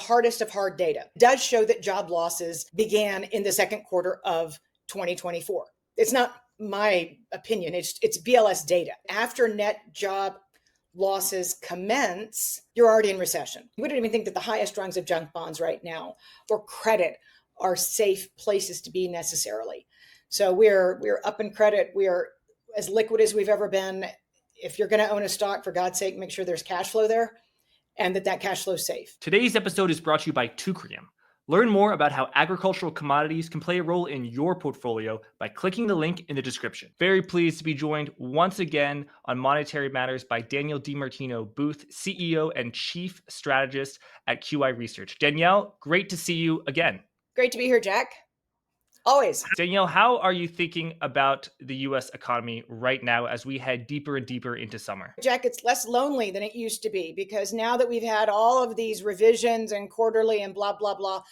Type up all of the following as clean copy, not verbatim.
hardest of hard data does show that job losses began in the second quarter of 2024. It's not my opinion. It's BLS data. After net job losses commence, you're already in recession. We don't even think that the highest rungs of junk bonds right now or credit are safe places to be necessarily. So we're up in credit. We are as liquid as we've ever been. If you're going to own a stock, for God's sake, make sure there's cash flow there and that cash flow is safe. Today's episode is brought to you by Teucrium. Learn more about how agricultural commodities can play a role in your portfolio by clicking the link in the description. Very pleased to be joined once again on Monetary Matters by Danielle DiMartino Booth, CEO and Chief Strategist at QI Research. Danielle, great to see you again. Great to be here, Jack. Always. Danielle, how are you thinking about the U.S. economy right now as we head deeper and deeper into summer? Jack, it's less lonely than it used to be because now that we've had all of these revisions and quarterly and blah, blah, blah,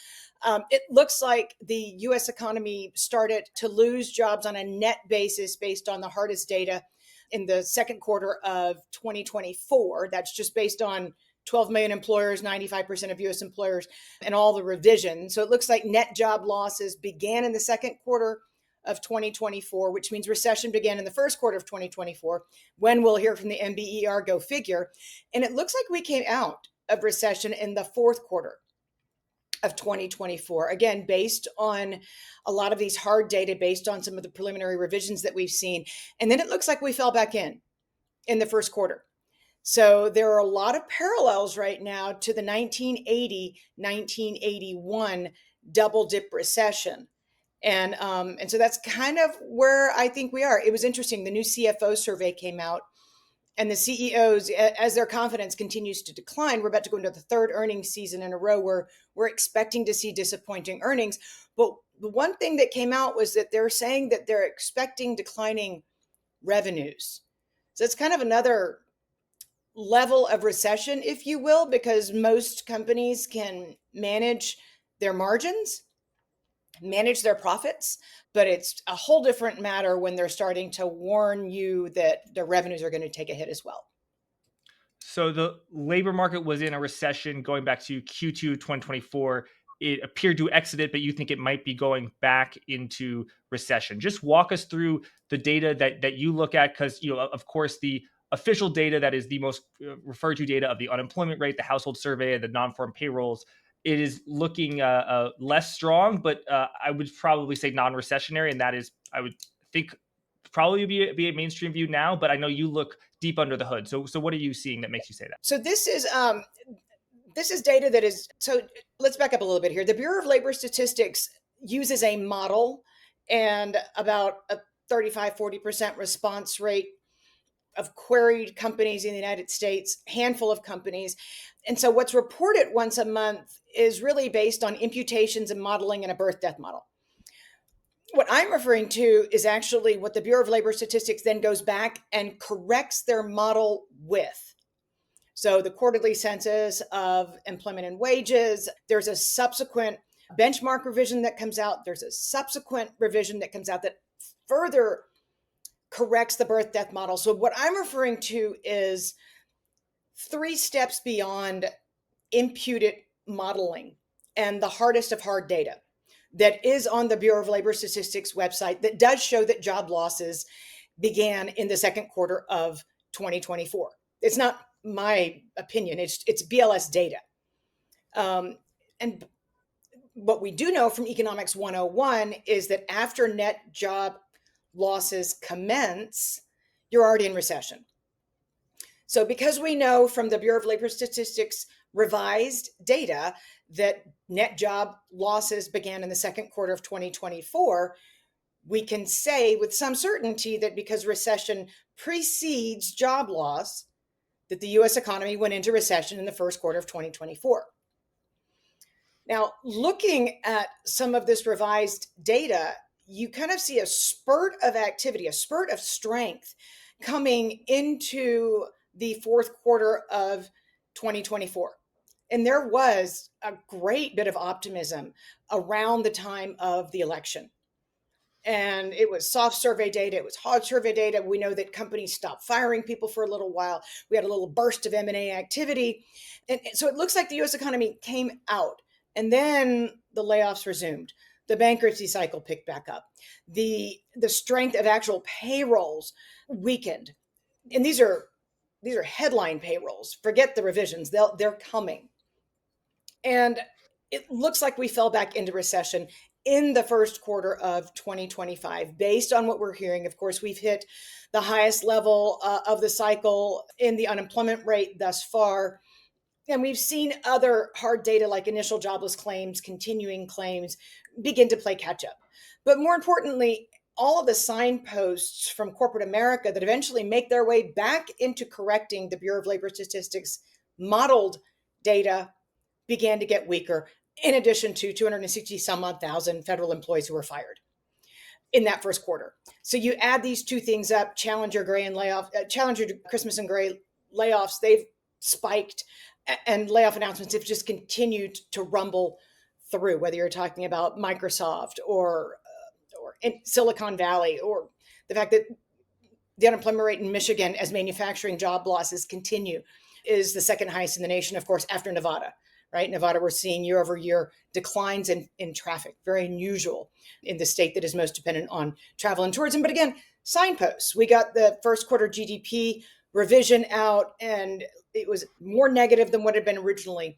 it looks like the U.S. economy started to lose jobs on a net basis based on the hardest data in the second quarter of 2024. That's just based on 12 million employers, 95% of U.S. employers, and all the revisions. So it looks like net job losses began in the second quarter of 2024, which means recession began in the first quarter of 2024, when we'll hear from the NBER, go figure. And it looks like we came out of recession in the fourth quarter of 2024, again, based on a lot of these hard data, based on some of the preliminary revisions that we've seen. And then it looks like we fell back in the first quarter. So there are a lot of parallels right now to the 1980, 1981 double dip recession. And so that's kind of where I think we are. It was interesting. The new CFO survey came out and the CEOs, as their confidence continues to decline, we're about to go into the third earnings season in a row where we're expecting to see disappointing earnings. But the one thing that came out was that they're saying that they're expecting declining revenues. So it's kind of another level of recession, if you will, because most companies can manage their margins, manage their profits, but it's a whole different matter when they're starting to warn you that their revenues are going to take a hit as well. So the labor market was in a recession going back to Q2 2024. It appeared to exit it, but you think it might be going back into recession. Just walk us through the data that you look at, because, of course, the official data that is the most referred to data of the unemployment rate, the household survey, the non-farm payrolls, it is looking less strong, but I would probably say non-recessionary. And that is, I would think, probably be a mainstream view now, but I know you look deep under the hood. So what are you seeing that makes you say that? So this is data that is, so let's back up a little bit here. The Bureau of Labor Statistics uses a model and about a 35-40% response rate of queried companies in the United States, handful of companies. And so what's reported once a month is really based on imputations and modeling and a birth death model. What I'm referring to is actually what the Bureau of Labor Statistics then goes back and corrects their model with. So the quarterly census of employment and wages, there's a subsequent benchmark revision that comes out. There's a subsequent revision that comes out that further corrects the birth death model. So what I'm referring to is 3 steps beyond imputed modeling and the hardest of hard data that is on the Bureau of Labor Statistics website that does show that job losses began in the second quarter of 2024. It's not my opinion. It's BLS data. And what we do know from Economics 101 is that after net job losses commence, you're already in recession. So because we know from the Bureau of Labor Statistics revised data that net job losses began in the second quarter of 2024, we can say with some certainty that because recession precedes job loss, that the U.S. economy went into recession in the first quarter of 2024. Now, looking at some of this revised data, you kind of see a spurt of activity, a spurt of strength coming into the fourth quarter of 2024. And there was a great bit of optimism around the time of the election. And it was soft survey data, it was hard survey data. We know that companies stopped firing people for a little while. We had a little burst of M&A activity. And so it looks like the US economy came out, and then the layoffs resumed. The bankruptcy cycle picked back up. The strength of actual payrolls weakened. And these are headline payrolls. Forget the revisions. They're coming. And it looks like we fell back into recession in the first quarter of 2025, based on what we're hearing. Of course, we've hit the highest level of the cycle in the unemployment rate thus far. And we've seen other hard data like initial jobless claims, continuing claims begin to play catch up. But more importantly, all of the signposts from corporate America that eventually make their way back into correcting the Bureau of Labor Statistics modeled data began to get weaker, in addition to 260 some odd thousand federal employees who were fired in that first quarter. So you add these two things up, Challenger Gray and layoff, Challenger Christmas and Gray layoffs, they've spiked, and layoff announcements have just continued to rumble through, whether you're talking about Microsoft or in Silicon Valley, or the fact that the unemployment rate in Michigan, as manufacturing job losses continue, is the second highest in the nation, of course, after Nevada. Right? Nevada, we're seeing year over year declines in traffic, very unusual in the state that is most dependent on travel and tourism. But again, signposts. We got the first quarter GDP revision out, and it was more negative than what had been originally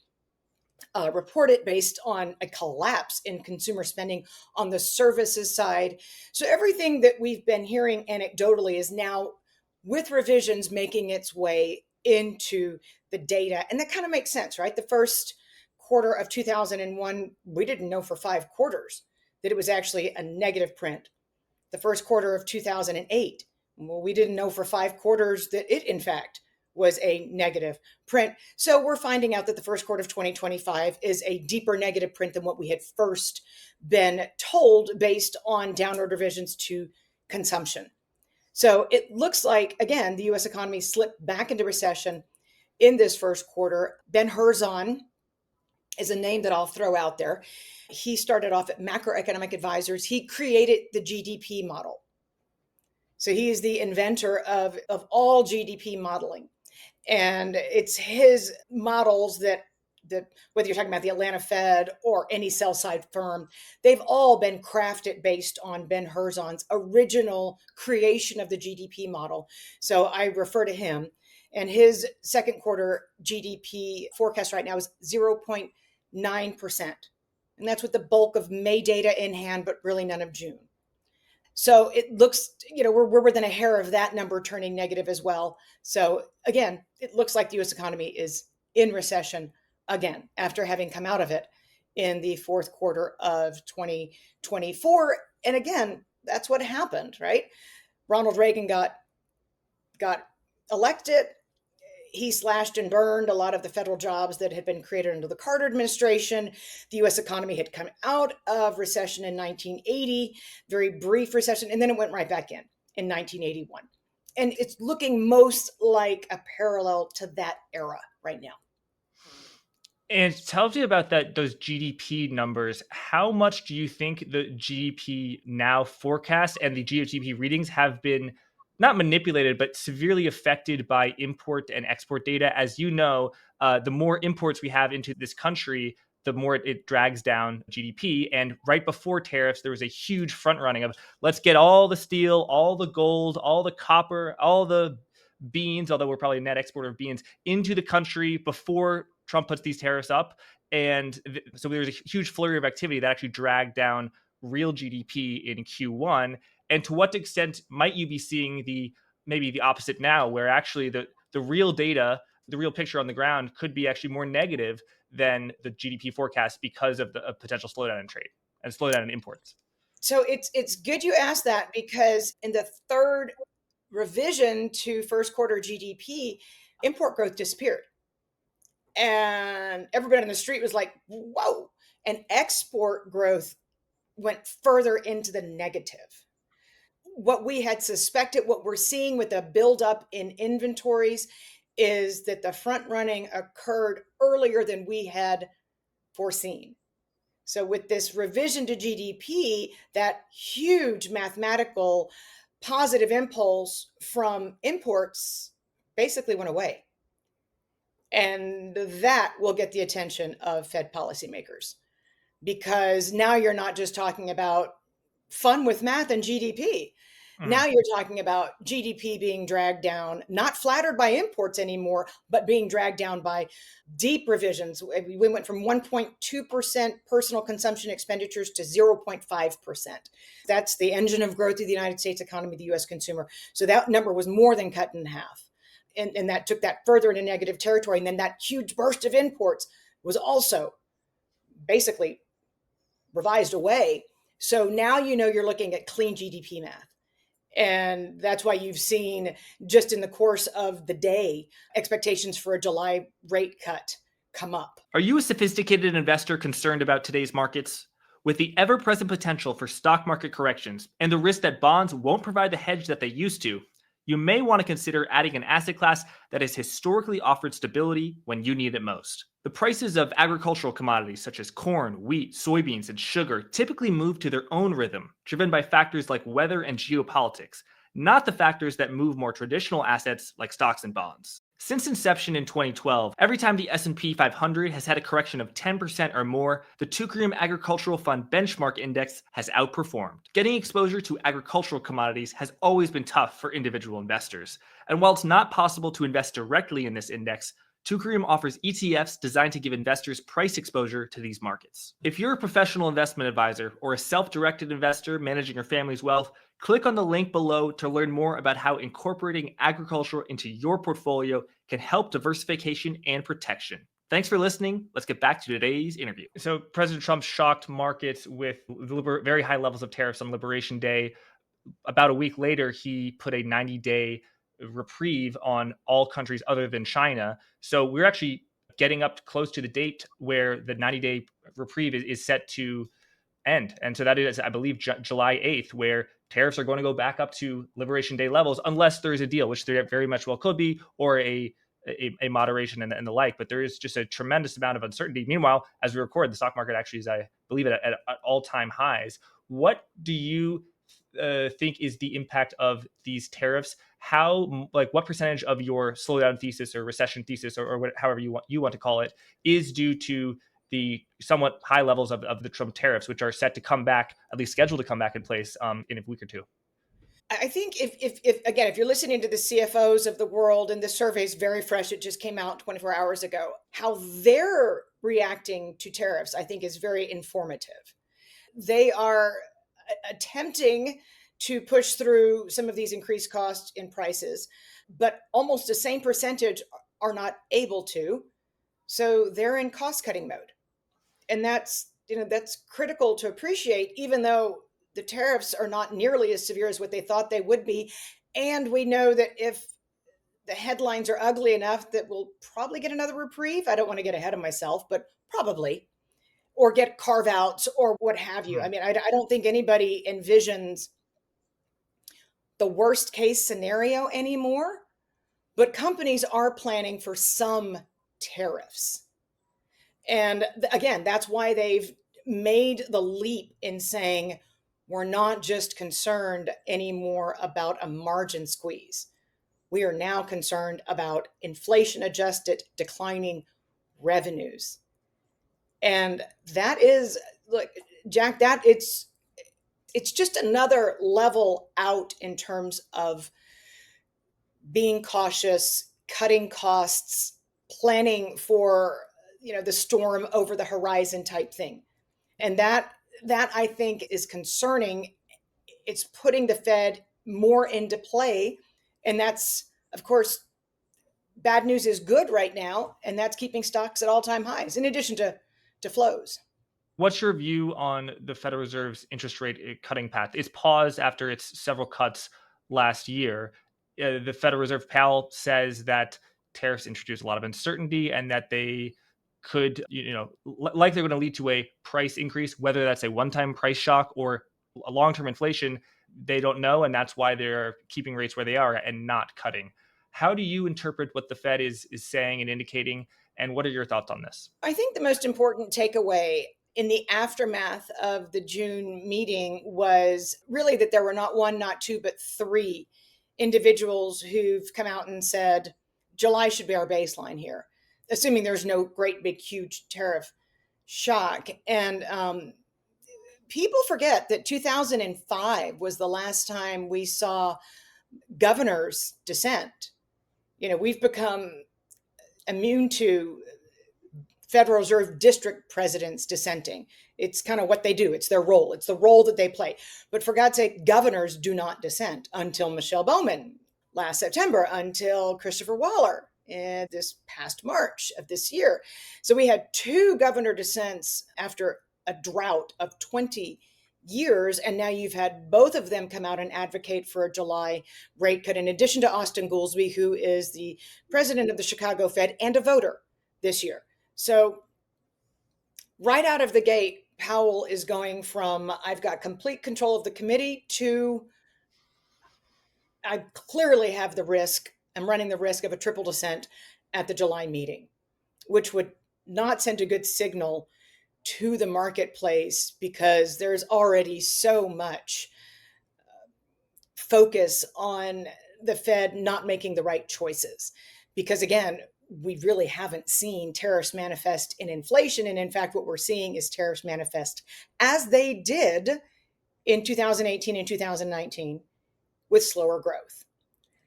reported, based on a collapse in consumer spending on the services side. So everything that we've been hearing anecdotally is now, with revisions, making its way into the data. And that kind of makes sense, right? The first quarter of 2001, we didn't know for 5 quarters that it was actually a negative print. The first quarter of 2008, well, we didn't know for 5 quarters that it, in fact, was a negative print. So we're finding out that the first quarter of 2025 is a deeper negative print than what we had first been told, based on downward revisions to consumption. So it looks like, again, the US economy slipped back into recession in this first quarter. Ben Herzon is a name that I'll throw out there. He started off at Macroeconomic Advisors. He created the GDP model. So he is the inventor of all GDP modeling. And it's his models that whether you're talking about the Atlanta Fed or any sell side firm, they've all been crafted based on Ben Herzon's original creation of the GDP model. So I refer to him. And his second quarter GDP forecast right now is 0.9%. And that's with the bulk of May data in hand, but really none of June. So it looks, we're within a hair of that number turning negative as well. So again, it looks like the US economy is in recession again, after having come out of it in the fourth quarter of 2024. And again, that's what happened, right? Ronald Reagan got elected. He slashed and burned a lot of the federal jobs that had been created under the Carter administration. The US economy had come out of recession in 1980, very brief recession, and then it went right back in 1981. And it's looking most like a parallel to that era right now. And tell me about those GDP numbers. How much do you think the GDP now forecast and the GDP readings have been not manipulated, but severely affected by import and export data? As you know, the more imports we have into this country, the more it drags down GDP. And right before tariffs, there was a huge front running of, let's get all the steel, all the gold, all the copper, all the beans, although we're probably a net exporter of beans, into the country before Trump puts these tariffs up. And so there's a huge flurry of activity that actually dragged down real GDP in Q1. And to what extent might you be seeing maybe the opposite now, where actually the real data, the real picture on the ground could be actually more negative than the GDP forecast because of the potential slowdown in trade and slowdown in imports? So it's good you asked that, because in the third revision to first quarter GDP, import growth disappeared. And everybody on the street was like, whoa. And export growth went further into the negative. What we had suspected, what we're seeing with the buildup in inventories, is that the front running occurred earlier than we had foreseen. So with this revision to GDP, that huge mathematical positive impulse from imports basically went away. And that will get the attention of Fed policymakers, because now you're not just talking about fun with math and GDP. Now you're talking about GDP being dragged down, not flattered by imports anymore, but being dragged down by deep revisions. We went from 1.2% personal consumption expenditures to 0.5%. That's the engine of growth of the United States economy, the US consumer. So that number was more than cut in half. And that took that further into negative territory. And then that huge burst of imports was also basically revised away. So now you're looking at clean GDP math. And that's why you've seen, just in the course of the day, expectations for a July rate cut come up. Are you a sophisticated investor concerned about today's markets? With the ever-present potential for stock market corrections and the risk that bonds won't provide the hedge that they used to, you may want to consider adding an asset class that has historically offered stability when you need it most. The prices of agricultural commodities such as corn, wheat, soybeans, and sugar typically move to their own rhythm, driven by factors like weather and geopolitics, not the factors that move more traditional assets like stocks and bonds. Since inception in 2012, every time the S&P 500 has had a correction of 10% or more, the Teucrium Agricultural Fund Benchmark Index has outperformed. Getting exposure to agricultural commodities has always been tough for individual investors, and while it's not possible to invest directly in this index, Teucrium offers ETFs designed to give investors price exposure to these markets. If you're a professional investment advisor or a self-directed investor managing your family's wealth, click on the link below to learn more about how incorporating agriculture into your portfolio can help diversification and protection. Thanks for listening. Let's get back to today's interview. So President Trump shocked markets with very high levels of tariffs on Liberation Day. About a week later, he put a 90-day reprieve on all countries other than China. So we're actually getting up close to the date where the 90-day reprieve is set to end. And so that is, I believe, July 8th, where tariffs are going to go back up to Liberation Day levels, unless there is a deal, which there very much well could be, or a moderation and the like. But there is just a tremendous amount of uncertainty. Meanwhile, as we record, the stock market actually is, I believe, at all-time highs. What do you think is the impact of these tariffs? What percentage of your slowdown thesis or recession thesis, or however you want to call it, is due to the somewhat high levels of the Trump tariffs, which are set to come back, at least scheduled to come back in place in a week or two? I think if you're listening to the CFOs of the world, and the survey is very fresh, it just came out 24 hours ago, how they're reacting to tariffs, I think, is very informative. They are attempting to push through some of these increased costs in prices, but almost the same percentage are not able to. So they're in cost cutting mode. And that's critical to appreciate, even though the tariffs are not nearly as severe as what they thought they would be. And we know that if the headlines are ugly enough, that we'll probably get another reprieve. I don't want to get ahead of myself, but probably, or get carve outs or what have you. I mean, I don't think anybody envisions the worst case scenario anymore, but companies are planning for some tariffs. And again, that's why they've made the leap in saying, we're not just concerned anymore about a margin squeeze. We are now concerned about inflation adjusted declining revenues. And that is, look, Jack, that it's just another level out in terms of being cautious, cutting costs, planning for the storm over the horizon type thing. And that I think is concerning. It's putting the Fed more into play. And that's, of course, bad news is good right now. And that's keeping stocks at all-time highs, in addition to flows. What's your view on the Federal Reserve's interest rate cutting path? It's paused after its several cuts last year. The Federal Reserve, Powell, says that tariffs introduce a lot of uncertainty and that they could, likely going to lead to a price increase, whether that's a one-time price shock or a long-term inflation. They don't know, and that's why they're keeping rates where they are and not cutting. How do you interpret what the Fed is saying and indicating, and what are your thoughts on this? I think the most important takeaway in the aftermath of the June meeting was really that there were not one, not two, but three individuals who've come out and said July should be our baseline here, assuming there's no great big huge tariff shock. And people forget that 2005 was the last time we saw governors dissent. We've become immune to Federal Reserve district presidents dissenting. It's kind of what they do. It's their role. It's the role that they play. But for God's sake, governors do not dissent until Michelle Bowman last September, until Christopher Waller in this past March of this year. So we had two governor dissents after a drought of 20 years. And now you've had both of them come out and advocate for a July rate cut, in addition to Austin Goolsbee, who is the president of the Chicago Fed and a voter this year. So right out of the gate, Powell is going from I've got complete control of the committee to I clearly have the risk, I'm running the risk of a triple dissent at the July meeting, which would not send a good signal to the marketplace, because there's already so much focus on the Fed not making the right choices. Because again, we really haven't seen tariffs manifest in inflation. And in fact, what we're seeing is tariffs manifest as they did in 2018 and 2019 with slower growth.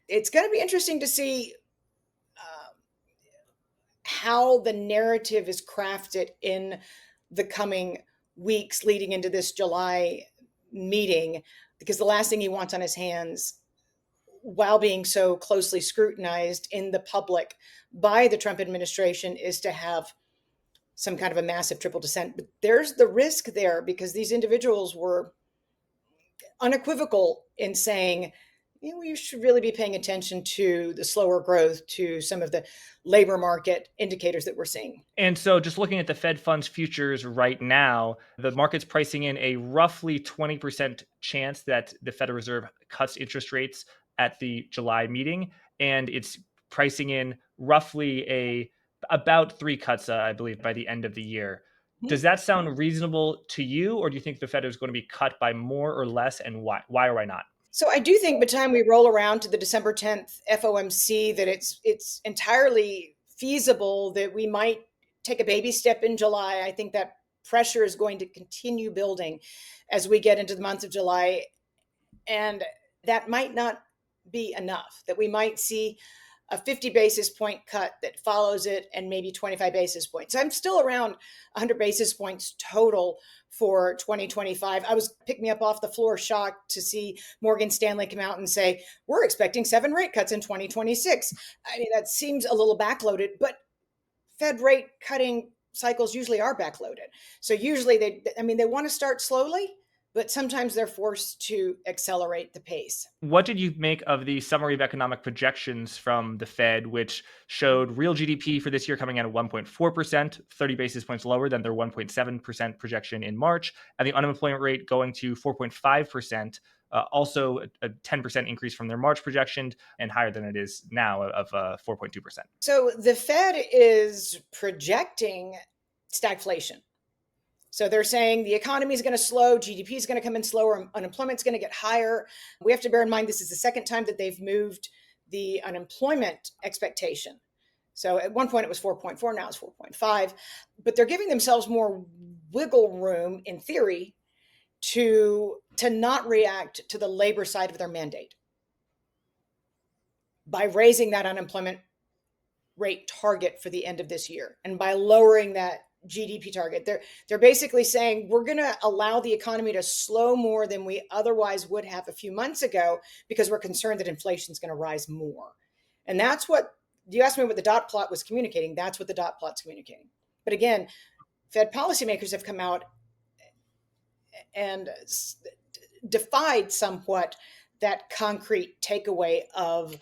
It's going to be interesting to see how the narrative is crafted in the coming weeks leading into this July meeting, because the last thing he wants on his hands, while being so closely scrutinized in the public by the Trump administration, is to have some kind of a massive triple dissent. But there's the risk there, because these individuals were unequivocal in saying, you should really be paying attention to the slower growth, to some of the labor market indicators that we're seeing. And so just looking at the Fed funds futures right now, the market's pricing in a roughly 20% chance that the Federal Reserve cuts interest rates at the July meeting. And it's pricing in roughly about 3 cuts, I believe, by the end of the year. Does that sound reasonable to you, or do you think the Fed is going to be cut by more or less, and why or why not? So I do think by the time we roll around to the December 10th FOMC that it's entirely feasible that we might take a baby step in July. I think that pressure is going to continue building as we get into the month of July. And that might not be enough, that we might see a 50 basis point cut that follows it, and maybe 25 basis points. I'm still around 100 basis points total for 2025. I was picking me up off the floor, shocked to see Morgan Stanley come out and say, we're expecting 7 rate cuts in 2026. I mean, that seems a little backloaded, but Fed rate cutting cycles usually are backloaded. So usually they want to start slowly, but sometimes they're forced to accelerate the pace. What did you make of the summary of economic projections from the Fed, which showed real GDP for this year coming in at 1.4%, 30 basis points lower than their 1.7% projection in March, and the unemployment rate going to 4.5%, also a 10% increase from their March projection, and higher than it is now of 4.2%. So the Fed is projecting stagflation. So they're saying the economy is going to slow, GDP is going to come in slower, unemployment is going to get higher. We have to bear in mind this is the second time that they've moved the unemployment expectation. So at one point it was 4.4, now it's 4.5. But they're giving themselves more wiggle room, in theory, to not react to the labor side of their mandate by raising that unemployment rate target for the end of this year, and by lowering that GDP target. They're basically saying we're going to allow the economy to slow more than we otherwise would have a few months ago, because we're concerned that inflation is going to rise more. And that's what you asked me what the dot plot was communicating. That's what the dot plot's communicating. But again, Fed policymakers have come out and defied somewhat that concrete takeaway of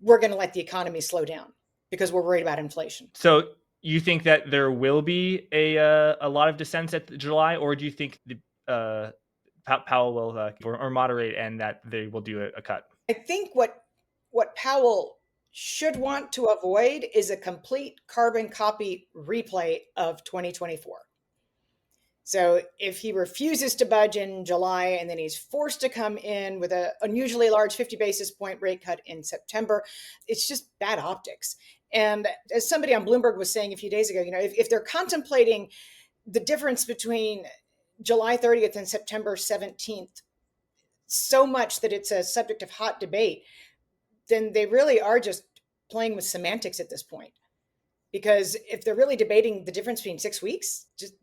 we're going to let the economy slow down because we're worried about inflation. So you think that there will be a lot of dissents at July, or do you think the Powell will or moderate, and that they will do a cut? I think what Powell should want to avoid is a complete carbon copy replay of 2024. So if he refuses to budge in July and then he's forced to come in with an unusually large 50 basis point rate cut in September, it's just bad optics. And as somebody on Bloomberg was saying a few days ago, if they're contemplating the difference between July 30th and September 17th so much that it's a subject of hot debate, then they really are just playing with semantics at this point. Because if they're really debating the difference between 6 weeks, just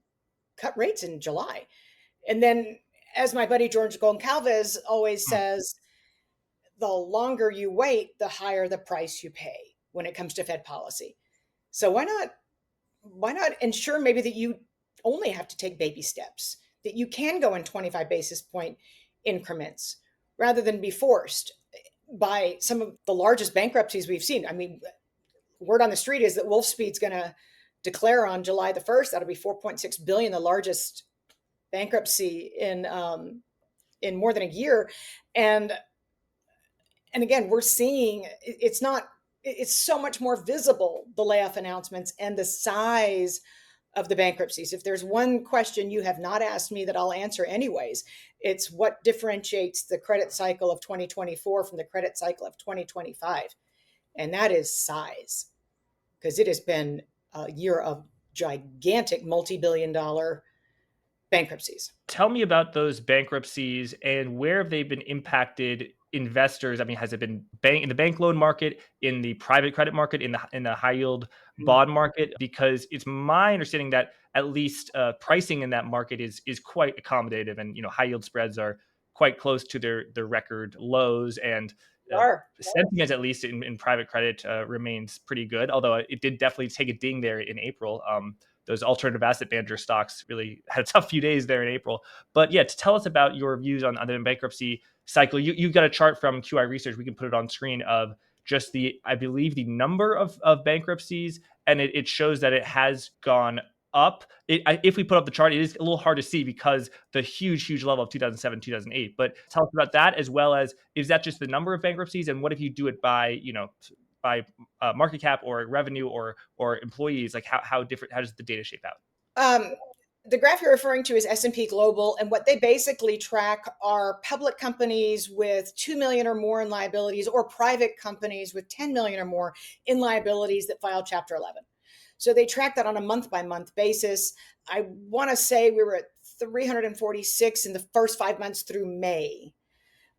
cut rates in July. And then, as my buddy George Goncalves always Hmm. says, the longer you wait, the higher the price you pay when it comes to Fed policy. So why not ensure maybe that you only have to take baby steps, that you can go in 25 basis point increments rather than be forced by some of the largest bankruptcies we've seen. I mean, word on the street is that Wolfspeed's going to declare on July the 1st. That'll be 4.6 billion, the largest bankruptcy in more than a year. And again, we're seeing it's so much more visible, the layoff announcements and the size of the bankruptcies. If there's one question you have not asked me that I'll answer anyways, it's what differentiates the credit cycle of 2024 from the credit cycle of 2025. And that is size, because it has been a year of gigantic multi-billion dollar bankruptcies. Tell me about those bankruptcies and where have they been impacted investors? I mean, has it been in the bank loan market, in the private credit market, in the high yield bond market? Because it's my understanding that at least pricing in that market is quite accommodative, and high yield spreads are quite close to their record lows, and Are. sentiment at least in private credit remains pretty good. Although it did definitely take a ding there in April. Those alternative asset manager stocks really had a tough few days there in April. But yeah, to tell us about your views on the bankruptcy cycle, you got a chart from QI Research. We can put it on screen of just I believe the number of bankruptcies, and it shows that it has gone up. If we put up the chart, it is a little hard to see because the huge level of 2007, 2008. But tell us about that, as well as, is that just the number of bankruptcies, and what if you do it by market cap or revenue or employees? Like how does the data shape out? Um, the graph you're referring to is S&P Global, and what they basically track are public companies with 2 million or more in liabilities, or private companies with 10 million or more in liabilities that file Chapter 11. So they track that on a month by month basis. I want to say we were at 346 in the first 5 months through May,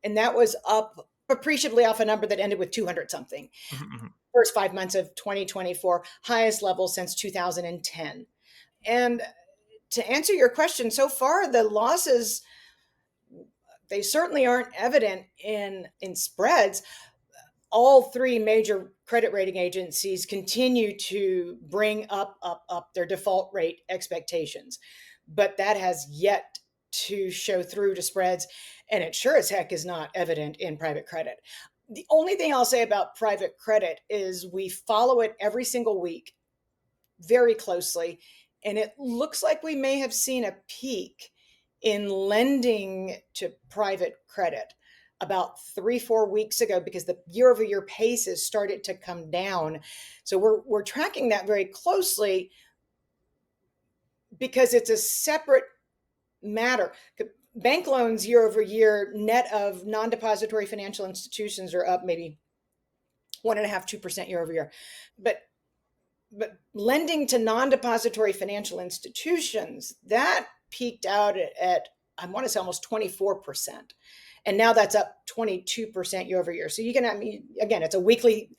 and that was up appreciably off a number that ended with 200 something. Mhm. First 5 months of 2024, highest level since 2010. And to answer your question, so far the losses, they certainly aren't evident in spreads. All three major credit rating agencies continue to bring up their default rate expectations, but that has yet to show through to spreads, and it sure as heck is not evident in private credit. The only thing I'll say about private credit is we follow it every single week very closely, and it looks like we may have seen a peak in lending to private credit about 3-4 weeks ago, because the year over year pace has started to come down. So we're tracking that very closely, because it's a separate matter. Bank loans year over year, net of non-depository financial institutions, are up maybe 1.5-2% year over year. But lending to non-depository financial institutions, that peaked out at I want to say almost 24%. And now that's up 22% year over year. So you can, I mean, again, it's a weekly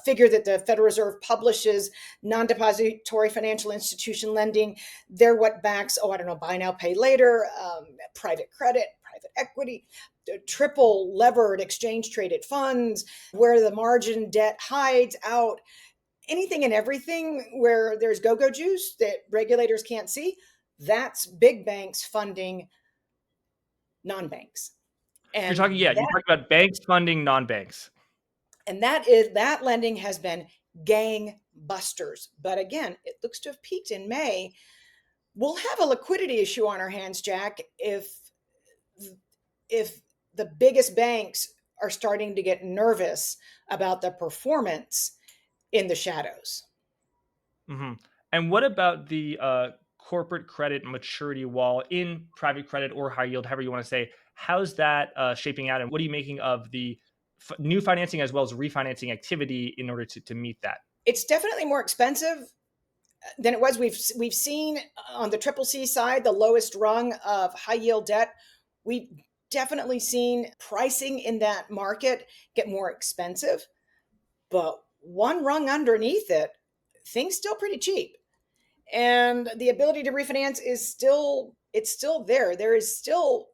figure that the Federal Reserve publishes. Non-depository financial institution lending, they're what backs, I don't know, buy now, pay later, private credit, private equity, triple levered exchange traded funds, where the margin debt hides out, anything and everything where there's go-go juice that regulators can't see. That's big banks funding non-banks. You're And talking, yeah, you're talking about banks funding non-banks. that lending has been gangbusters. But again, it looks to have peaked in May. We'll have a liquidity issue on our hands, Jack, if the biggest banks are starting to get nervous about the performance in the shadows. Hmm. And what about the corporate credit maturity wall in private credit or high yield, however you want to say. How's that shaping out, and what are you making of the new financing as well as refinancing activity in order to meet that? It's definitely more expensive than it was. We've seen on the triple C side, the lowest rung of high yield debt. We've definitely seen pricing in that market get more expensive, but one rung underneath it, things still pretty cheap. And the ability to refinance is still, it's still there. There is still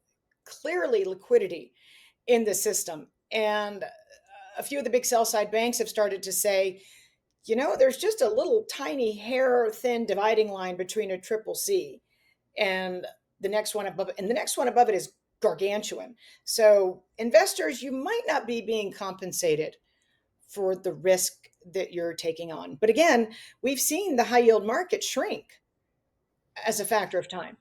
clearly liquidity in the system. And a few of the big sell side banks have started to say, there's just a little tiny hair thin dividing line between a triple C and the next one above it. And the next one above it is gargantuan. So investors, you might not be being compensated for the risk that you're taking on. But again, we've seen the high yield market shrink as a factor of time.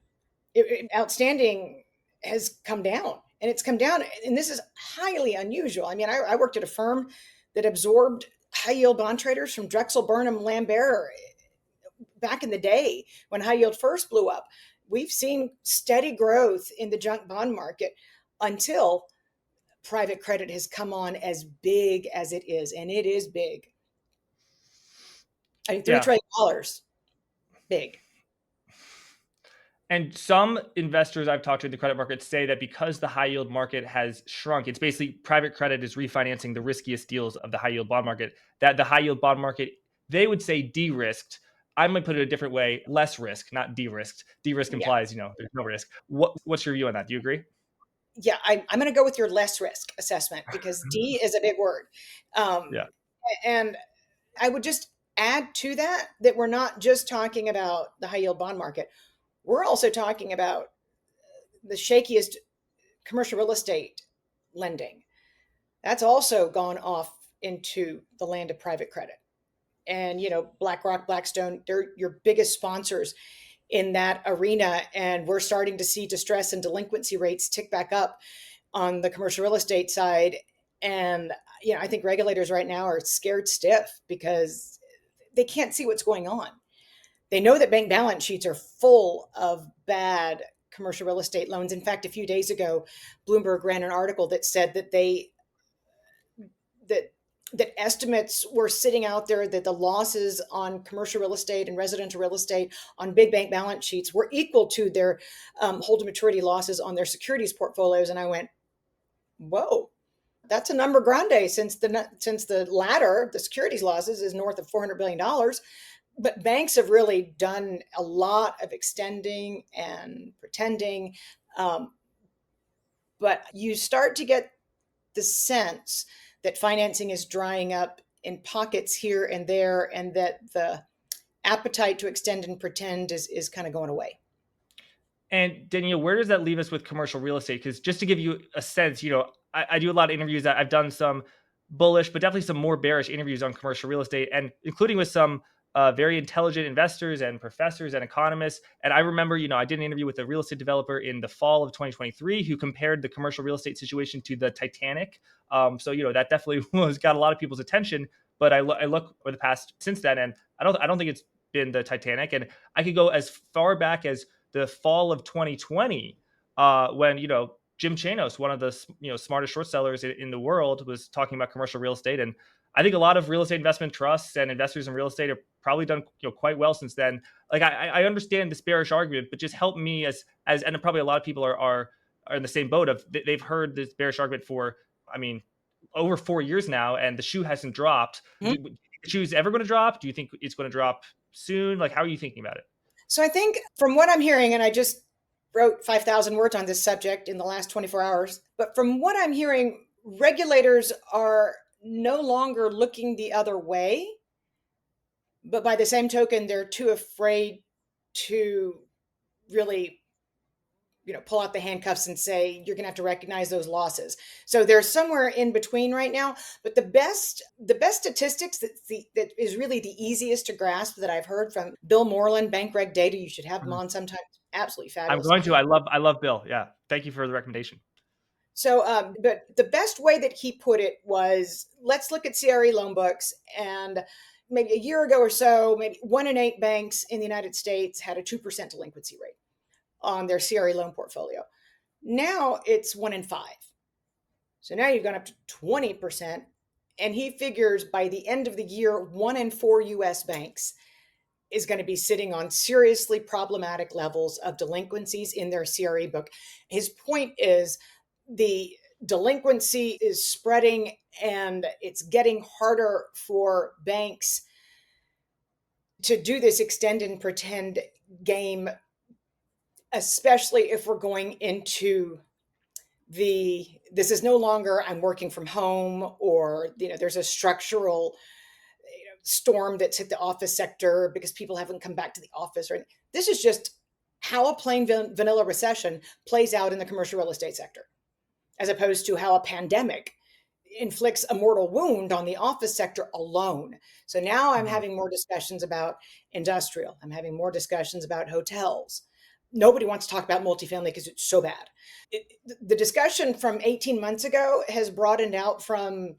Outstanding has come down, and it's come down. And this is highly unusual. I mean, I worked at a firm that absorbed high yield bond traders from Drexel, Burnham, Lambert back in the day when high yield first blew up. We've seen steady growth in the junk bond market until private credit has come on as big as it is, and it is big. I mean, $3 Yeah. trillion, big. And some investors I've talked to in the credit market say that because the high yield market has shrunk, it's basically private credit is refinancing the riskiest deals of the high yield bond market, that the high yield bond market, they would say de-risked. I might put it a different way, less risk, not de-risked. De-risk Yeah. implies, there's no risk. What's your view on that? Do you agree? Yeah, I'm going to go with your less risk assessment because D is a big word. Yeah. And I would just add to that we're not just talking about the high yield bond market. We're also talking about the shakiest commercial real estate lending. That's also gone off into the land of private credit. And, BlackRock, Blackstone, they're your biggest sponsors in that arena. And we're starting to see distress and delinquency rates tick back up on the commercial real estate side. And, I think regulators right now are scared stiff because they can't see what's going on. They know that bank balance sheets are full of bad commercial real estate loans. In fact, a few days ago, Bloomberg ran an article that said that that estimates were sitting out there that the losses on commercial real estate and residential real estate on big bank balance sheets were equal to their hold to maturity losses on their securities portfolios. And I went, whoa, that's a number grande, since the latter, the securities losses, is north of $400 billion. But banks have really done a lot of extending and pretending. But you start to get the sense that financing is drying up in pockets here and there, and that the appetite to extend and pretend is kind of going away. And Danielle, where does that leave us with commercial real estate? Because just to give you a sense, I do a lot of interviews. I've done some bullish, but definitely some more bearish interviews on commercial real estate, and including with some very intelligent investors and professors and economists. And I remember, I did an interview with a real estate developer in the fall of 2023 who compared the commercial real estate situation to the Titanic. So that definitely got a lot of people's attention. But I look over the past since then, and I don't think it's been the Titanic. And I could go as far back as the fall of 2020, when Jim Chanos, one of the smartest short sellers in the world, was talking about commercial real estate. And I think a lot of real estate investment trusts and investors in real estate have probably done quite well since then. Like I understand this bearish argument, but just help me as and probably a lot of people are in the same boat of they've heard this bearish argument for, I mean, over 4 years now, and the shoe hasn't dropped. Mm-hmm. Do you think the shoe's ever going to drop? Do you think it's going to drop soon? Like, how are you thinking about it? So I think from what I'm hearing, and I just wrote 5,000 words on this subject in the last 24 hours, but from what I'm hearing, regulators are no longer looking the other way. But by the same token, they're too afraid to really, pull out the handcuffs and say, you're going to have to recognize those losses. So they're somewhere in between right now. But the best statistics that is really the easiest to grasp that I've heard from Bill Moreland, Bank Reg Data. You should have him on sometime. Absolutely I'm fabulous. going to. I love Bill. Yeah. Thank you for the recommendation. So, but the best way that he put it was, let's look at CRE loan books, and maybe a year ago or so, maybe 1 in 8 banks in the United States had a 2% delinquency rate on their CRE loan portfolio. Now it's 1 in 5. So now you've gone up to 20%. And he figures by the end of the year, 1 in 4 US banks is going to be sitting on seriously problematic levels of delinquencies in their CRE book. His point is the delinquency is spreading and it's getting harder for banks to do this extend and pretend game, especially if we're going into this is no longer I'm working from home, or there's a structural storm that's hit the office sector because people haven't come back to the office. Or this is just how a plain vanilla recession plays out in the commercial real estate sector, as opposed to how a pandemic inflicts a mortal wound on the office sector alone. So now I'm having more discussions about industrial. I'm having more discussions about hotels. Nobody wants to talk about multifamily because it's so bad. The discussion from 18 months ago has broadened out from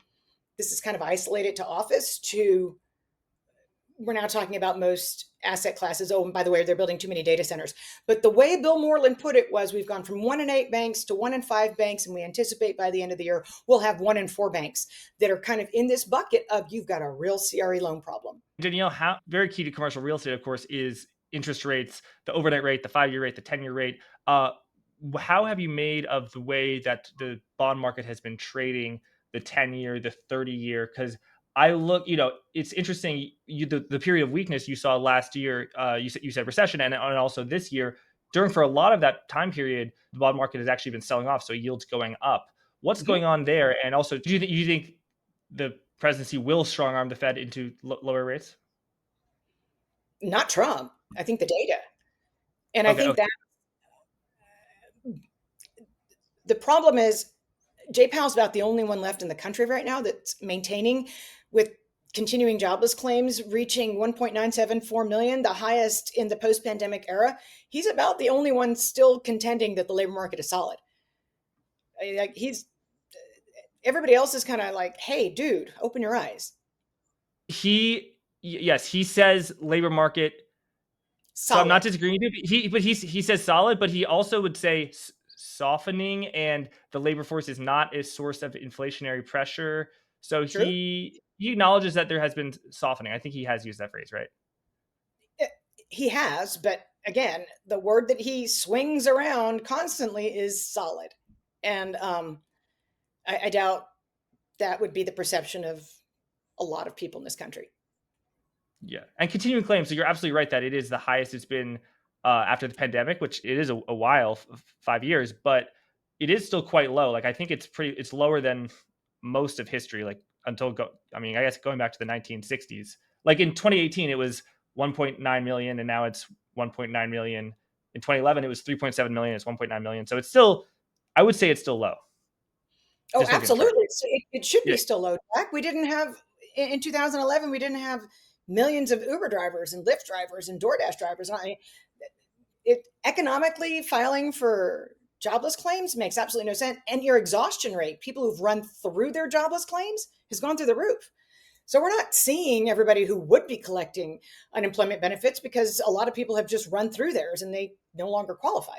this is kind of isolated to office to we're now talking about most asset classes. Oh, and by the way, they're building too many data centers. But the way Bill Moreland put it was we've gone from 1 in 8 banks to 1 in 5 banks, and we anticipate by the end of the year, we'll have 1 in 4 banks that are kind of in this bucket of you've got a real CRE loan problem. Danielle, how very key to commercial real estate, of course, is interest rates, the overnight rate, the 5-year rate, the 10-year rate. How have you made of the way that the bond market has been trading the 10-year, the 30-year? Because I look, it's interesting. The period of weakness you saw last year, you said recession, and also this year. For a lot of that time period, the bond market has actually been selling off, so yields going up. What's going on there? And also, do you think the presidency will strong arm the Fed into lower rates? Not Trump. I think the data. And I Okay, think okay. that the problem is Jay Powell's about the only one left in the country right now that's maintaining, with continuing jobless claims reaching 1.974 million, the highest in the post-pandemic era. He's about the only one still contending that the labor market is solid. Like everybody else is kind of like, hey, dude, open your eyes. Yes, he says labor market. So I'm not Solid. disagreeing with you. He says solid, but he also would say softening, and the labor force is not a source of inflationary pressure. So True. he acknowledges that there has been softening. I think he has used that phrase, right? He has, but again, the word that he swings around constantly is solid. And I doubt that would be the perception of a lot of people in this country. Yeah, and continuing claims. So you're absolutely right that it is the highest it's been after the pandemic, which it is a while, 5 years, but it is still quite low. Like I think it's lower than most of history. Like I mean, I guess going back to the 1960s. Like in 2018, it was 1.9 million, and now it's 1.9 million. In 2011, it was 3.7 million. It's 1.9 million. So it's still, I would say, it's still low. Oh, Just looking at trends. absolutely. It should Yeah, be still low, Jack. We didn't have in 2011. We didn't have millions of Uber drivers and Lyft drivers and DoorDash drivers. It economically filing for jobless claims makes absolutely no sense. And your exhaustion rate, people who've run through their jobless claims, has gone through the roof. So we're not seeing everybody who would be collecting unemployment benefits because a lot of people have just run through theirs and they no longer qualify.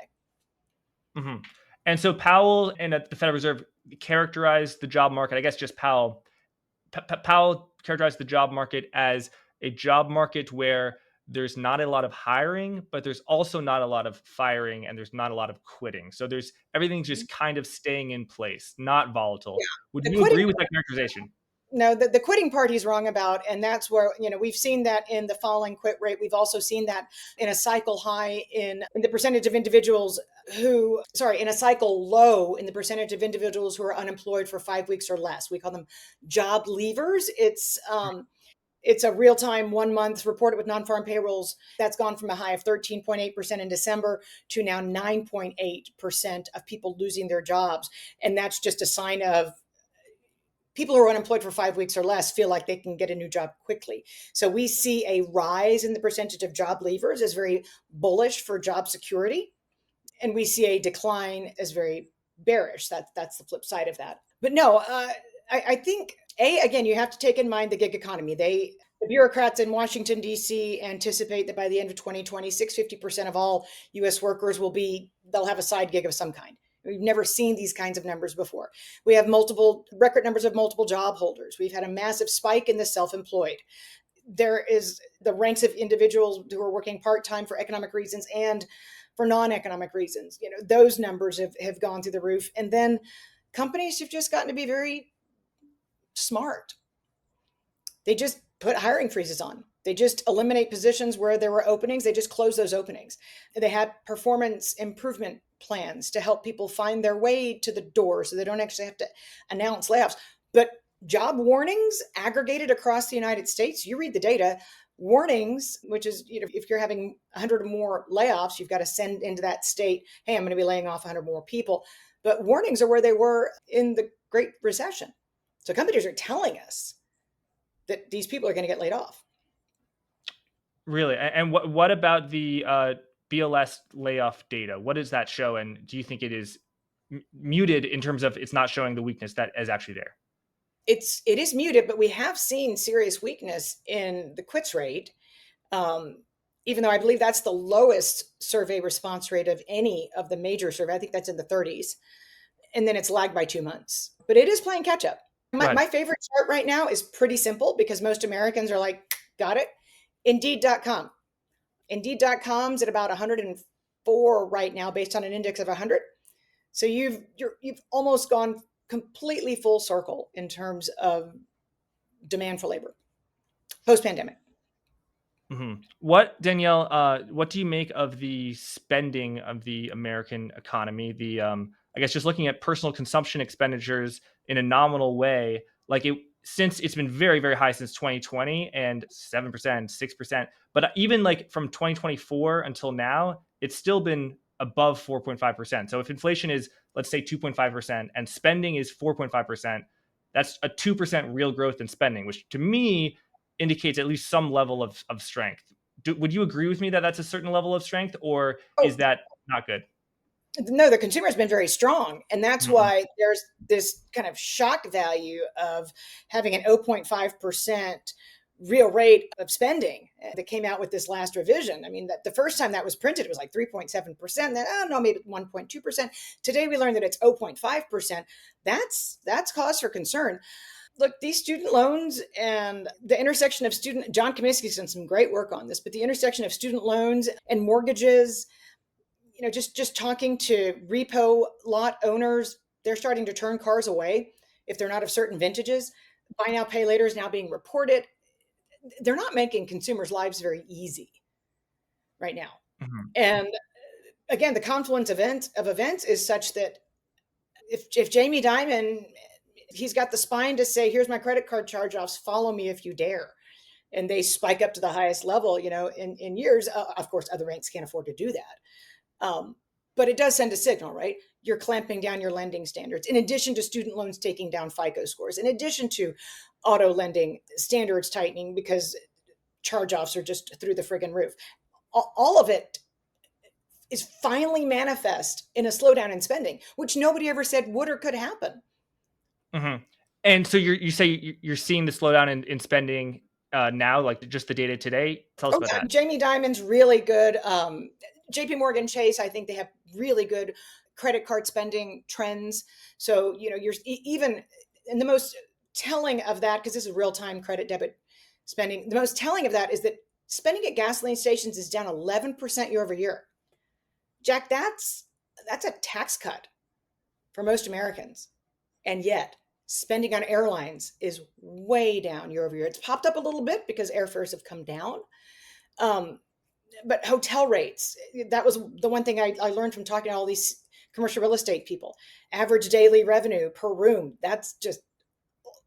hmm. And so Powell and the Federal Reserve characterized the job market. I guess just Powell. Powell characterized the job market as a job market where there's not a lot of hiring, but there's also not a lot of firing, and there's not a lot of quitting. So there's everything's just kind of staying in place, not volatile. Would The you quitting agree with that characterization? No, the quitting part he's wrong about. And that's where, we've seen that in the falling quit rate. We've also seen that in a cycle high in the percentage of individuals in a cycle low in the percentage of individuals who are unemployed for 5 weeks or less. We call them job leavers. It's a real-time 1 month reported with non-farm payrolls that's gone from a high of 13.8% in December to now 9.8% of people losing their jobs. And that's just a sign of people who are unemployed for 5 weeks or less feel like they can get a new job quickly. So we see a rise in the percentage of job leavers as very bullish for job security. And we see a decline as very bearish. That's the flip side of that. But no, I think, again, you have to take in mind the gig economy. The bureaucrats in Washington, D.C. anticipate that by the end of 2026, 50% of all U.S. workers they'll have a side gig of some kind. We've never seen these kinds of numbers before. We have record numbers of multiple job holders. We've had a massive spike in the self-employed. There is the ranks of individuals who are working part-time for economic reasons and for non-economic reasons. Those numbers have gone through the roof. And then companies have just gotten to be very smart. They just put hiring freezes on. They just eliminate positions where there were openings. They just close those openings. They had performance improvement plans to help people find their way to the door so they don't actually have to announce layoffs. But job warnings aggregated across the United States, you read the data, warnings, which is, if you're having 100 or more layoffs, you've got to send into that state, hey, I'm going to be laying off 100 more people. But warnings are where they were in the Great Recession. So companies are telling us that these people are going to get laid off. Really? And what about the BLS layoff data? What does that show? And do you think it is muted in terms of it's not showing the weakness that is actually there? It is muted, but we have seen serious weakness in the quits rate, even though I believe that's the lowest survey response rate of any of the major surveys. I think that's in the 30s. And then it's lagged by 2 months. But it is playing catch up. My favorite chart right now is pretty simple because most Americans are like, got it. Indeed.com. Indeed.com's at about 104 right now based on an index of 100. So you've almost gone completely full circle in terms of demand for labor post-pandemic. Mm-hmm. What, Danielle, what do you make of the spending of the American economy? I guess just looking at personal consumption expenditures in a nominal way, since it's been very, very high since 2020 and 7%, 6%, but even like from 2024 until now, it's still been above 4.5%. So if inflation is, let's say 2.5% and spending is 4.5%, that's a 2% real growth in spending, which to me indicates at least some level of strength. Would you agree with me that that's a certain level of strength, or is that not good? No, the consumer has been very strong. And that's why there's this kind of shock value of having an 0.5% real rate of spending that came out with this last revision. I mean, that the first time that was printed, it was like 3.7%. Then, maybe 1.2%. Today, we learned that it's 0.5%. That's cause for concern. Look, these student loans and the intersection of John Comiskey's done some great work on this, but the intersection of student loans and mortgages, just talking to repo lot owners, they're starting to turn cars away if they're not of certain vintages. Buy now, pay later is now being reported. They're not making consumers' lives very easy right now. Mm-hmm. And again, the confluence of events is such that if Jamie Dimon, he's got the spine to say, here's my credit card charge-offs, follow me if you dare. And they spike up to the highest level, in years. Of course, other banks can't afford to do that. But it does send a signal, right? You're clamping down your lending standards, in addition to student loans taking down FICO scores, in addition to auto lending standards tightening because charge-offs are just through the friggin' roof. All of it is finally manifest in a slowdown in spending, which nobody ever said would or could happen. Mm-hmm. And so you say you're seeing the slowdown in spending now, like just the data today. Tell us about that. Jamie Dimon's really good. JP Morgan Chase, I think they have really good credit card spending trends. So, you're even in the most telling of that, because this is real-time credit debit spending. The most telling of that is that spending at gasoline stations is down 11% year over year. Jack, that's a tax cut for most Americans. And yet spending on airlines is way down year over year. It's popped up a little bit because airfares have come down. But hotel rates, that was the one thing I learned from talking to all these commercial real estate people. Average daily revenue per room, that's just,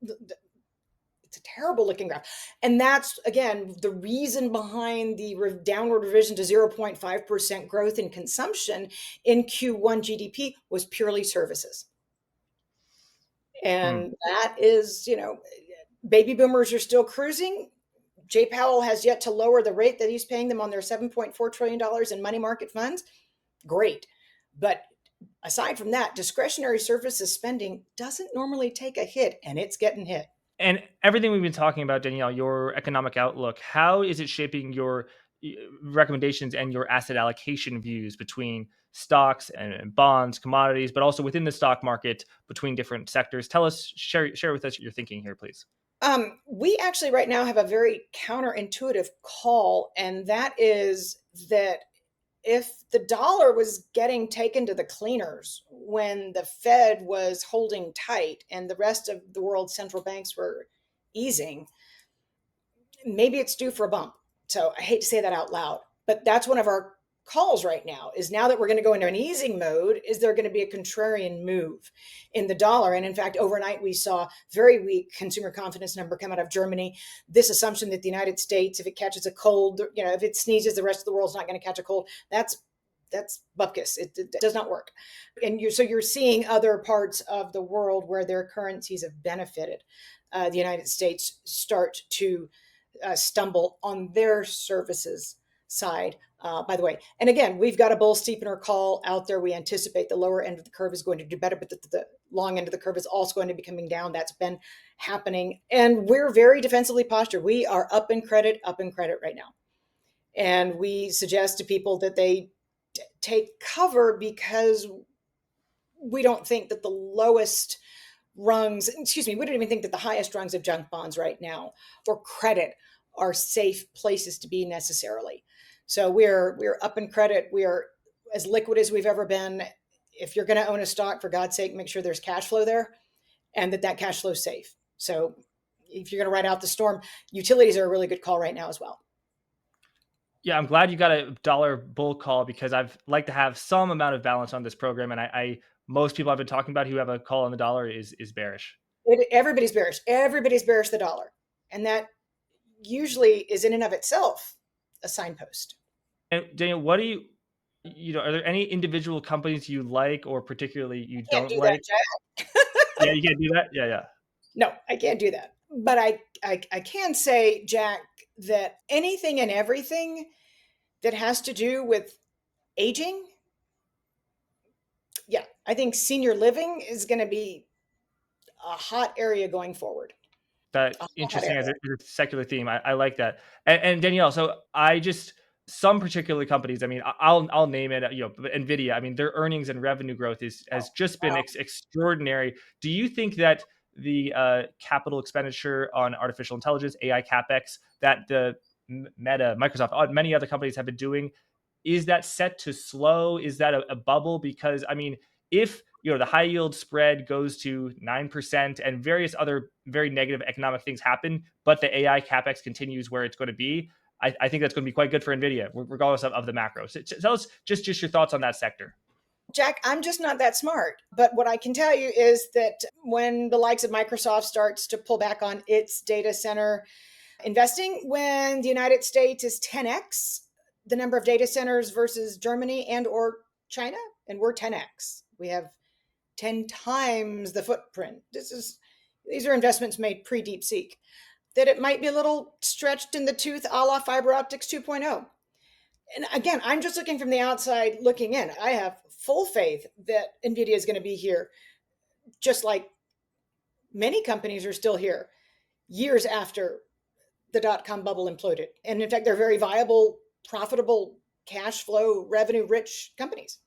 it's a terrible looking graph. And that's, again, the reason behind the downward revision to 0.5% growth in consumption in Q1 GDP was purely services. And that is, baby boomers are still cruising. Jay Powell has yet to lower the rate that he's paying them on their $7.4 trillion in money market funds. Great. But aside from that, discretionary services spending doesn't normally take a hit, and it's getting hit. And everything we've been talking about, Danielle, your economic outlook, how is it shaping your recommendations and your asset allocation views between stocks and bonds, commodities, but also within the stock market between different sectors? Tell us, share with us your thinking here, please. We actually right now have a very counterintuitive call, and that is that if the dollar was getting taken to the cleaners when the Fed was holding tight and the rest of the world's central banks were easing, maybe it's due for a bump. So I hate to say that out loud, but that's one of our calls right now is now that we're going to go into an easing mode, is there going to be a contrarian move in the dollar? And in fact, overnight we saw very weak consumer confidence number come out of Germany. This assumption that the United States, if it catches a cold, if it sneezes, the rest of the world's not going to catch a cold. That's bupkis. It does not work. And you're seeing other parts of the world where their currencies have benefited. The United States start to stumble on their services side, by the way. And again, we've got a bull steepener call out there. We anticipate the lower end of the curve is going to do better, but the long end of the curve is also going to be coming down. That's been happening. And we're very defensively postured. We are up in credit right now. And we suggest to people that they take cover because we don't think that the lowest rungs, we don't even think that the highest rungs of junk bonds right now or credit are safe places to be necessarily. So we're up in credit. We are as liquid as we've ever been. If you're going to own a stock, for God's sake, make sure there's cash flow there and that cash flow is safe. So if you're going to ride out the storm, utilities are a really good call right now as well. Yeah, I'm glad you got a dollar bull call because I've like to have some amount of balance on this program. And I most people I've been talking about who have a call on the dollar is bearish. Everybody's bearish. Everybody's bearish the dollar. And that usually is in and of itself a signpost. And Daniel, what do are there any individual companies you like or particularly you Can't don't do that, like? Jack. Yeah, you can't do that. Yeah. No, I can't do that. But I can say, Jack, that anything and everything that has to do with aging, yeah, I think senior living is going to be a hot area going forward. That A hot interesting area. as a secular theme. I like that. And Danielle, so I just some particular companies. I mean, I'll name it. But Nvidia. I mean, their earnings and revenue growth has just been Wow. extraordinary. Do you think that the capital expenditure on artificial intelligence, AI capex, that the Meta, Microsoft, many other companies have been doing, is that set to slow? Is that a bubble? Because I mean, if the high yield spread goes to 9% and various other very negative economic things happen, but the AI capex continues where it's going to be, I think that's going to be quite good for Nvidia, regardless of the macro. So tell us just your thoughts on that sector. Jack, I'm just not that smart. But what I can tell you is that when the likes of Microsoft starts to pull back on its data center investing, when the United States is 10x the number of data centers versus Germany and or China, and we're 10x. We have 10 times the footprint. These are investments made pre-DeepSeek. That it might be a little stretched in the tooth a la fiber optics 2.0. And again, I'm just looking from the outside looking in. I have full faith that Nvidia is going to be here, just like many companies are still here years after the dot-com bubble imploded. And in fact, they're very viable, profitable, cash flow, revenue rich companies.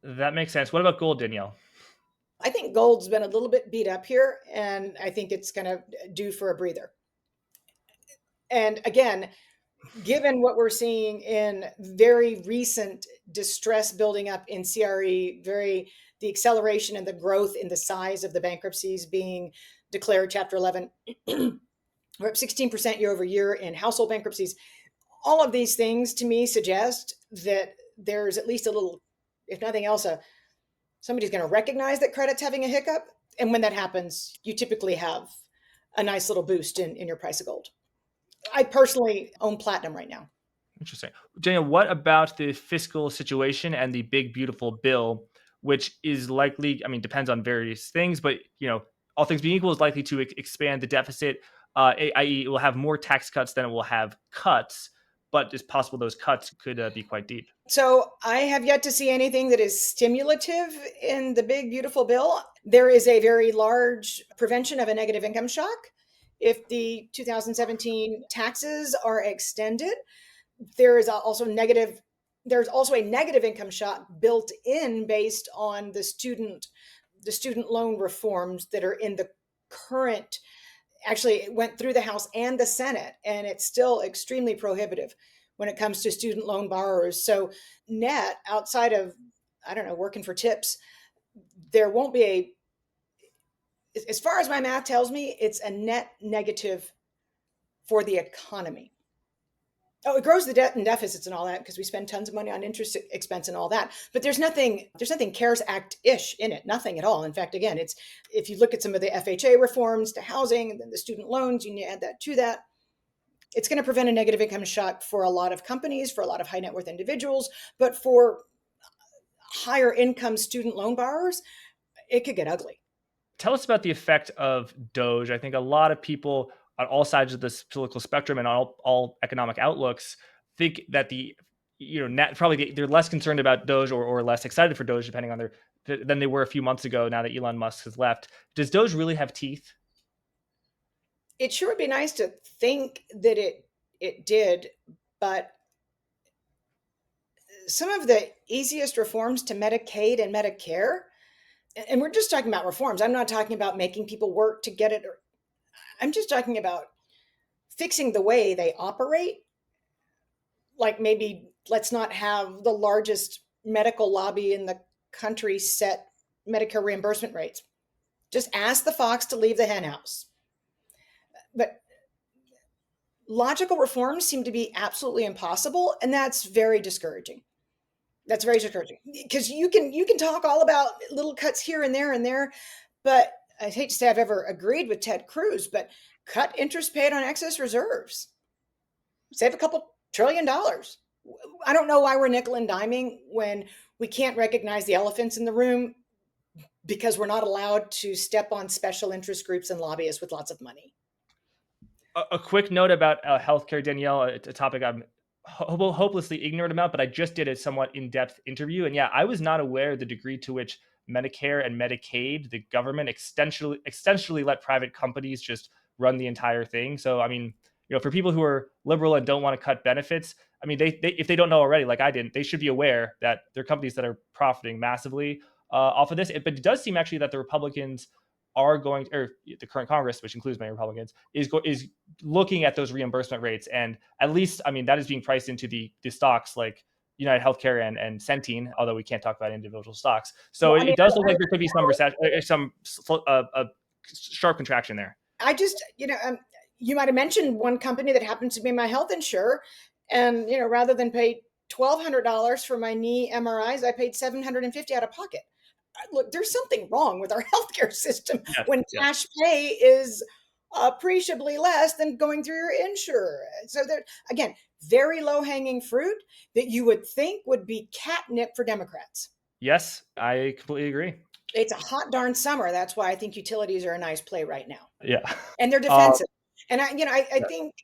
That makes sense. What about gold, Danielle? I think gold's been a little bit beat up here, and I think it's kind of due for a breather. And again, given what we're seeing in very recent distress building up in CRE, the acceleration and the growth in the size of the bankruptcies being declared, Chapter 11, we're up 16% year over year in household bankruptcies. All of these things to me suggest that there's at least a little, if nothing else, somebody's going to recognize that credit's having a hiccup. And when that happens, you typically have a nice little boost in your price of gold. I personally own platinum right now. Interesting. Daniel, what about the fiscal situation and the big, beautiful bill, which is likely, I mean, depends on various things, but, all things being equal, is likely to expand the deficit, i.e., it will have more tax cuts than it will have cuts. but it's possible those cuts could be quite deep. So I have yet to see anything that is stimulative in the big, beautiful bill. There is a very large prevention of a negative income shock. If the 2017 taxes are extended, there is also negative. There's also a negative income shock built in based on the student loan reforms that are in the current. Actually, it went through the House and the Senate, and it's still extremely prohibitive when it comes to student loan borrowers. So net, outside of, I don't know, working for tips, there won't be as far as my math tells me, it's a net negative for the economy. Oh, it grows the debt and deficits and all that because we spend tons of money on interest expense and all that. But there's nothing CARES Act-ish in it, nothing at all. In fact, again, it's, if you look at some of the FHA reforms to housing and then the student loans, you need to add that to that. It's going to prevent a negative income shock for a lot of companies, for a lot of high net worth individuals, but for higher income student loan borrowers, it could get ugly. Tell us about the effect of Doge. I think a lot of people on all sides of this political spectrum and all economic outlooks think that they're less concerned about Doge or less excited for Doge, depending on than they were a few months ago. Now that Elon Musk has left, does Doge really have teeth? It sure would be nice to think that it did, but some of the easiest reforms to Medicaid and Medicare, and we're just talking about reforms. I'm not talking about making people work to get it. I'm just talking about fixing the way they operate. Like maybe let's not have the largest medical lobby in the country set Medicare reimbursement rates. Just ask the fox to leave the henhouse. But logical reforms seem to be absolutely impossible, and that's very discouraging. That's very discouraging because you can talk all about little cuts here and there, but I hate to say I've ever agreed with Ted Cruz, but cut interest paid on excess reserves, save a couple $1 trillion. I don't know why we're nickel and diming when we can't recognize the elephants in the room because we're not allowed to step on special interest groups and lobbyists with lots of money. A quick note about healthcare, Danielle, a topic I'm hopelessly ignorant about, but I just did a somewhat in-depth interview. And yeah, I was not aware the degree to which Medicare and Medicaid, the government extensionally let private companies just run the entire thing. So, I mean, for people who are liberal and don't want to cut benefits, I mean, they if they don't know already, like I didn't, they should be aware that there are companies that are profiting massively off of this. But it does seem actually that the Republicans are going, or the current Congress, which includes many Republicans, is looking at those reimbursement rates, and at least, I mean, that is being priced into the stocks like United Healthcare and Centene, although we can't talk about individual stocks. So Well, I mean, it does look like there could be some recession, some sharp contraction there. I just, you might have mentioned one company that happens to be my health insurer, and rather than pay $1,200 for my knee MRIs, I paid $750 out of pocket. Look, there's something wrong with our healthcare system when cash pay is appreciably less than going through your insurer. So there, again, very low hanging fruit that you would think would be catnip for Democrats. Yes, I completely agree. It's a hot darn summer. That's why I think utilities are a nice play right now. Yeah, and they're defensive. And I think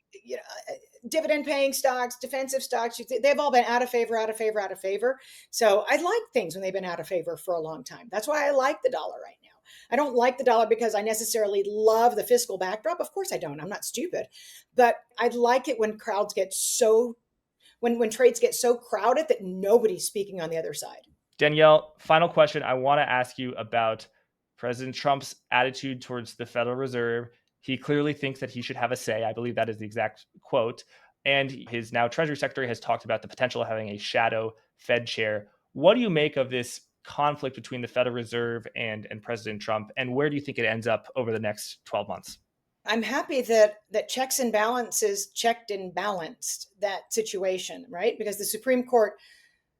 dividend paying stocks, defensive stocks, they've all been out of favor. So I like things when they've been out of favor for a long time. That's why I like the dollar right now. I don't like the dollar because I necessarily love the fiscal backdrop. Of course I don't. I'm not stupid. But I like it when crowds get when trades get so crowded that nobody's speaking on the other side. Danielle, final question. I want to ask you about President Trump's attitude towards the Federal Reserve. He clearly thinks that he should have a say. I believe that is the exact quote. And his now Treasury Secretary has talked about the potential of having a shadow Fed chair. What do you make of this conflict between the Federal Reserve and President Trump? And where do you think it ends up over the next 12 months? I'm happy that checks and balances checked and balanced that situation, right? Because the Supreme Court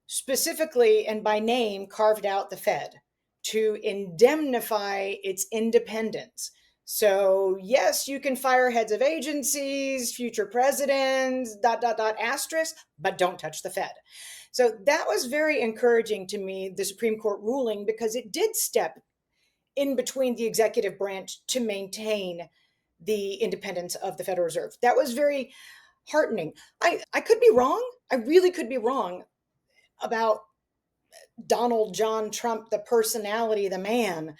specifically and by name carved out the Fed to indemnify its independence. So yes, you can fire heads of agencies, future presidents, ... asterisk, but don't touch the Fed. So that was very encouraging to me, the Supreme Court ruling, because it did step in between the executive branch to maintain the independence of the Federal Reserve. That was very heartening. I could be wrong. I really could be wrong about Donald John Trump, the personality, the man.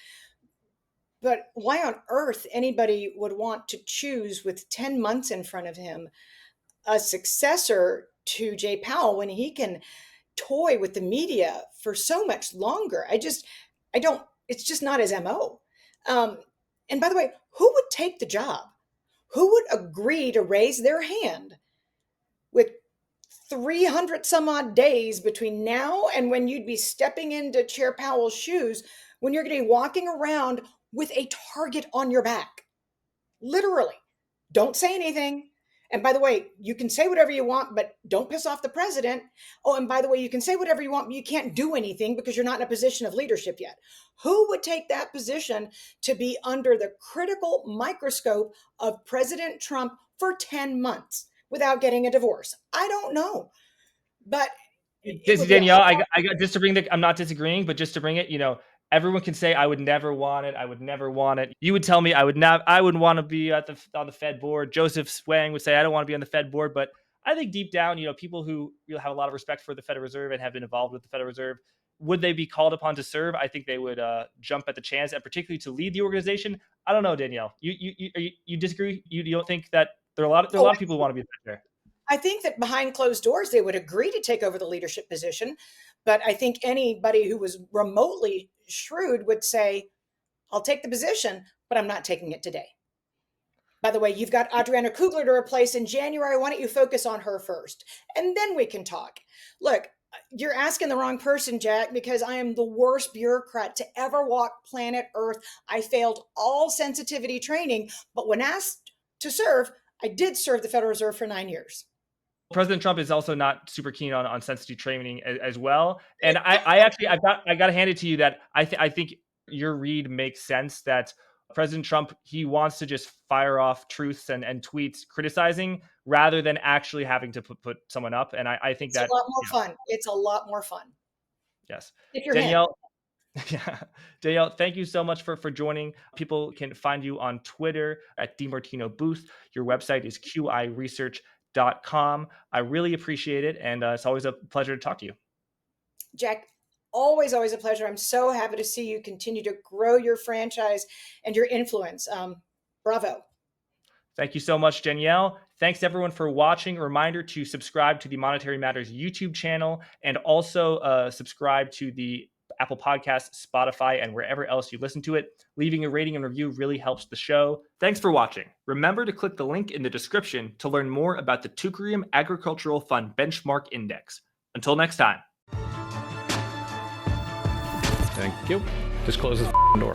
But why on earth anybody would want to choose with 10 months in front of him a successor to Jay Powell when he can toy with the media for so much longer? I don't, it's just not his MO. And by the way, who would take the job? Who would agree to raise their hand with 300 some odd days between now and when you'd be stepping into Chair Powell's shoes, when you're going to be walking around with a target on your back? Literally. Don't say anything. And by the way, you can say whatever you want, but don't piss off the president. Oh, and by the way, you can say whatever you want, but you can't do anything because you're not in a position of leadership yet. Who would take that position to be under the critical microscope of President Trump for 10 months without getting a divorce? I don't know. But Danielle, I got just to bring I'm not disagreeing, but just to bring it, everyone can say, I would never want it. I would never want it. You would tell me I wouldn't want to be on the Fed board. Joseph Swang would say, I don't want to be on the Fed board. But I think deep down, people who really have a lot of respect for the Federal Reserve and have been involved with the Federal Reserve, would they be called upon to serve? I think they would jump at the chance, and particularly to lead the organization. I don't know, Danielle. You disagree? You don't think that there are a lot of people who want to be there? I think that behind closed doors, they would agree to take over the leadership position. But I think anybody who was remotely shrewd would say, I'll take the position, but I'm not taking it today. By the way, you've got Adriana Kugler to replace in January. Why don't you focus on her first? And then we can talk. Look, you're asking the wrong person, Jack, because I am the worst bureaucrat to ever walk planet Earth. I failed all sensitivity training, but when asked to serve, I did serve the Federal Reserve for 9 years. President Trump is also not super keen on sensitive training as well. And I got to hand it to you that I think your read makes sense, that President Trump, he wants to just fire off truths and tweets criticizing rather than actually having to put someone up. And I think it's a lot more fun. It's a lot more fun. Yes. Danielle. Yeah. Danielle, thank you so much for joining. People can find you on Twitter at DiMartino Booth. Your website is qiresearch.com. I really appreciate it. And it's always a pleasure to talk to you. Jack, always a pleasure. I'm so happy to see you continue to grow your franchise and your influence. Bravo. Thank you so much, Danielle. Thanks everyone for watching. A reminder to subscribe to the Monetary Matters YouTube channel, and also subscribe to the Apple Podcasts, Spotify, and wherever else you listen to it. Leaving a rating and review really helps the show. Thanks for watching. Remember to click the link in the description to learn more about the Teucrium Agricultural Fund Benchmark Index. Until next time. Thank you. Just close the door.